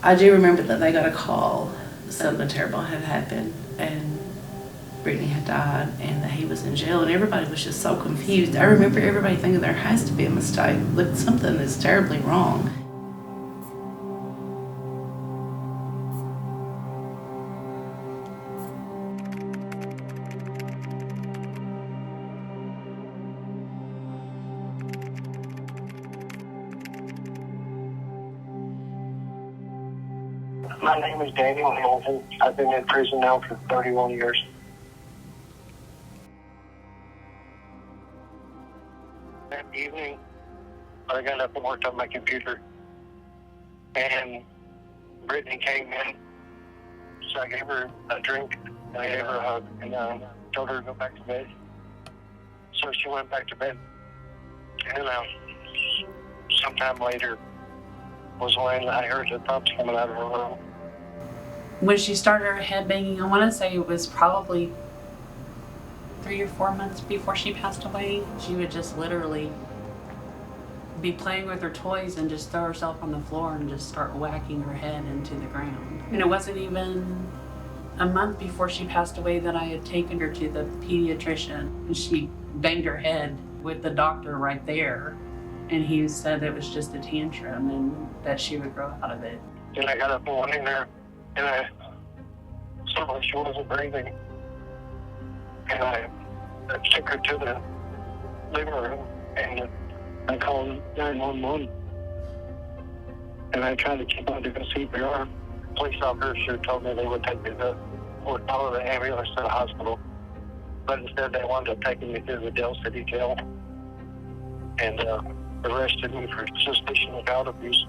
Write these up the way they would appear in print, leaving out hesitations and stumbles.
I do remember that they got a call, something terrible had happened, and Brittany had died, and that he was in jail, and everybody was just so confused. I remember everybody thinking there has to be a mistake. Look, something is terribly wrong. My name is Daniel Hamilton. I've been in prison now for 31 years. That evening, I got up and worked on my computer, and Brittany came in, so I gave her a drink, and I gave her a hug, and told her to go back to bed. So she went back to bed, and sometime later was when I heard the thumps coming out of her room. When she started her head banging, I want to say it was probably 3 or 4 months before she passed away. She would just literally be playing with her toys and just throw herself on the floor and just start whacking her head into the ground. And it wasn't even a month before she passed away that I had taken her to the pediatrician, and she banged her head with the doctor right there. And he said it was just a tantrum and that she would grow out of it. Then I got up and went in there, and I saw she wasn't breathing. And I took her to the living room, and I called 911. And I tried to keep on doing CPR. Police officer told me they would take me would follow the ambulance to the hospital. But instead they wound up taking me to the Dell City Jail and arrested me for suspicion of child abuse.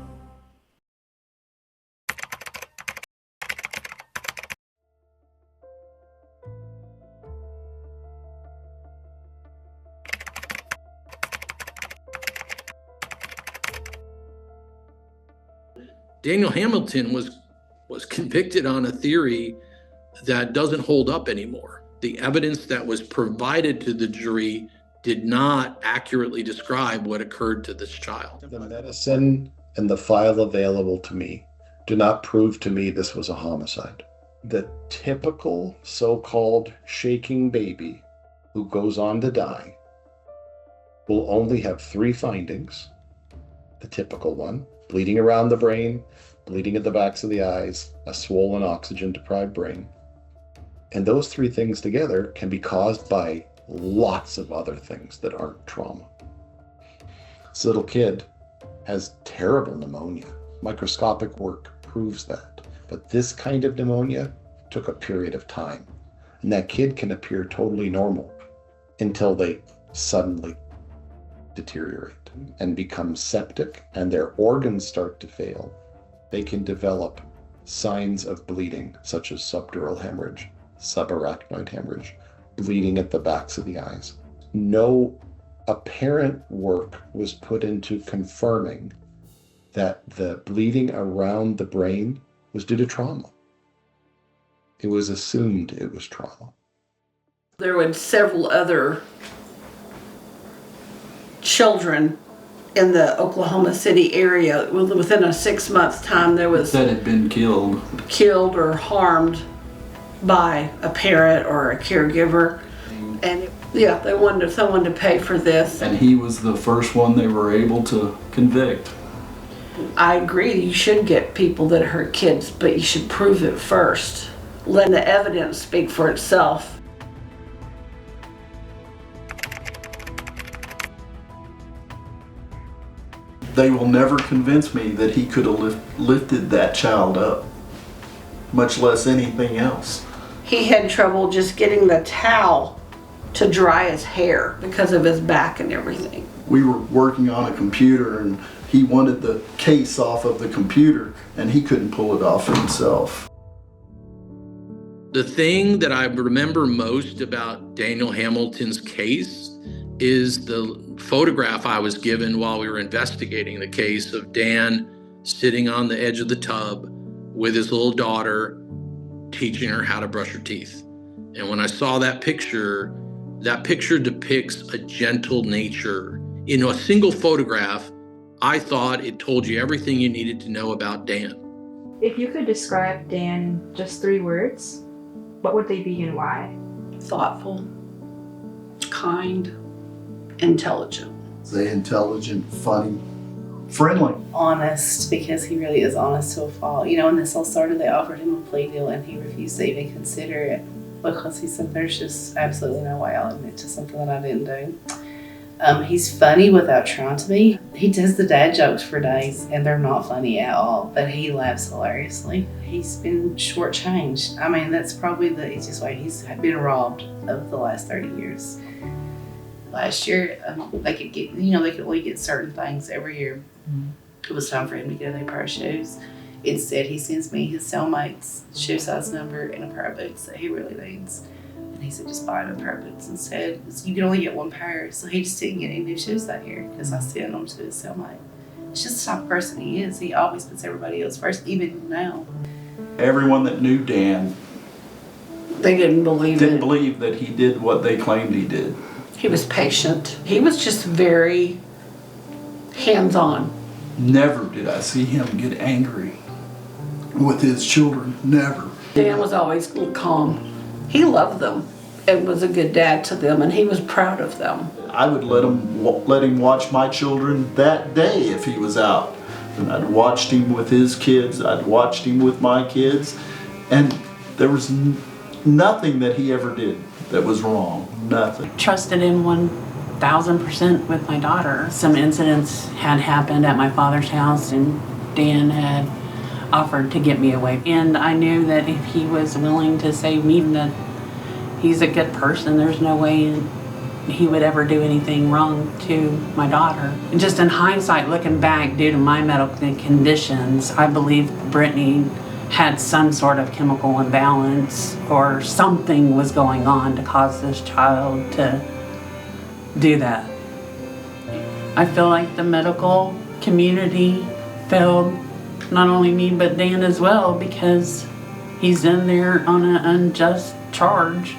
Daniel Hamilton was convicted on a theory that doesn't hold up anymore. The evidence that was provided to the jury did not accurately describe what occurred to this child. The medicine and the file available to me do not prove to me this was a homicide. The typical so-called shaking baby who goes on to die will only have 3 findings. The typical one: bleeding around the brain, bleeding at the backs of the eyes, a swollen oxygen-deprived brain. And those 3 things together can be caused by lots of other things that aren't trauma. This little kid has terrible pneumonia. Microscopic work proves that. But this kind of pneumonia took a period of time. And that kid can appear totally normal until they suddenly deteriorate and become septic, and their organs start to fail. They can develop signs of bleeding, such as subdural hemorrhage, subarachnoid hemorrhage, bleeding at the backs of the eyes. No apparent work was put into confirming that the bleeding around the brain was due to trauma. It was assumed it was trauma. There were several other children in the Oklahoma City area. Within a 6-month time, there was that had been killed or harmed by a parent or a caregiver. And they wanted someone to pay for this. And he was the first one they were able to convict. I agree, you should get people that hurt kids, but you should prove it first. Let the evidence speak for itself. They will never convince me that he could have lifted that child up, much less anything else. He had trouble just getting the towel to dry his hair because of his back and everything. We were working on a computer and he wanted the case off of the computer and he couldn't pull it off himself. The thing that I remember most about Daniel Hamilton's case is the photograph I was given while we were investigating the case of Dan sitting on the edge of the tub with his little daughter, teaching her how to brush her teeth. And when I saw that picture depicts a gentle nature. In a single photograph, I thought it told you everything you needed to know about Dan. If you could describe Dan in just 3 words, what would they be and why? Thoughtful, kind, intelligent. Say intelligent, funny, friendly. Honest, because he really is honest to a fault. You know, when this all started, they offered him a plea deal and he refused to even consider it because he said there's just absolutely no way I'll admit to something that I didn't do. He's funny without trying to be. He does the dad jokes for days and they're not funny at all, but he laughs hilariously. He's been shortchanged. I mean, that's probably the easiest way. He's been robbed of the last 30 years. Last year, they could only get certain things every year. It was time for him to get a new pair of shoes. Instead, he sends me his cellmate's shoe size number and a pair of boots that he really needs. And he said, just buy him a pair of boots instead. You can only get 1 pair. So he just didn't get any new shoes that year because I sent them to his cellmate. It's just the type of person he is. He always puts everybody else first, even now. Everyone that knew Dan They didn't believe that he did what they claimed he did. He was patient. He was just very hands-on. Never did I see him get angry with his children. Never. Dan was always calm. He loved them and was a good dad to them, and he was proud of them. I would let him watch my children that day if he was out. And I'd watched him with his kids. I'd watched him with my kids. And there was nothing that he ever did that was wrong. Nothing. Trusted him 1,000% with my daughter. Some incidents had happened at my father's house and Dan had offered to get me away. And I knew that if he was willing to save me, that he's a good person. There's no way he would ever do anything wrong to my daughter. And just in hindsight, looking back, due to my medical conditions, I believe Brittany had some sort of chemical imbalance or something was going on to cause this child to do that. I feel like the medical community failed not only me but Dan as well because he's in there on an unjust charge.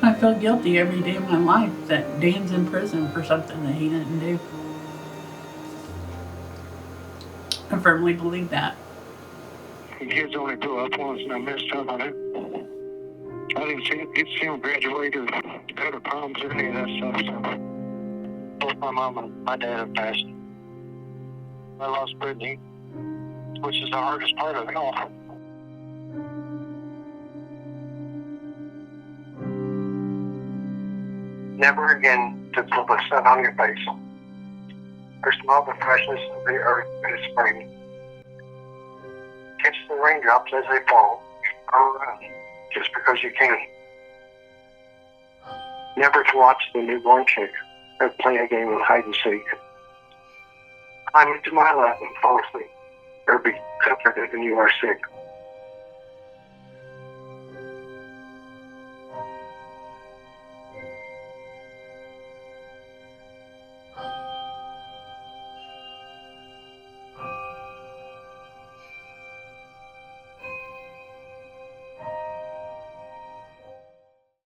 I feel guilty every day of my life that Dan's in prison for something that he didn't do. I firmly believe that. Kids only grew up once and I missed out on it. I didn't see him graduate or go to proms or any of that stuff. So both my mom and my dad have passed. I lost Brittany, which is the hardest part of it all. Never again to put the sun on your face. Or smell the freshness of the earth in the spring. Catch the raindrops as they fall, or run, just because you can. Never to watch the newborn chick or play a game of hide and seek. Climb into my lap and fall asleep, or be comforted when you are sick.